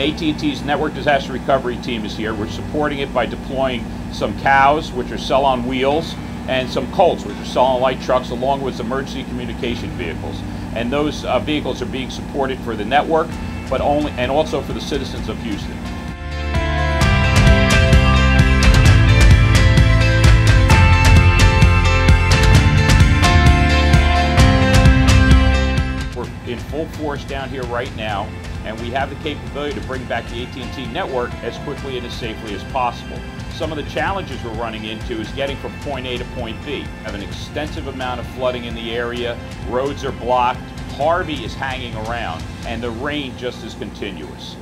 AT&T's Network Disaster Recovery Team is here. We're supporting it by deploying some cows, which are cell on wheels, and some Colts, which are cell on light trucks, along with emergency communication vehicles. And those vehicles are being supported for the network, but also for the citizens of Houston. We're in full force down here right now, and we have the capability to bring back the AT&T network as quickly and as safely as possible. Some of the challenges we're running into is getting from point A to point B. We have an extensive amount of flooding in the area, roads are blocked, Harvey is hanging around, and the rain just is continuous.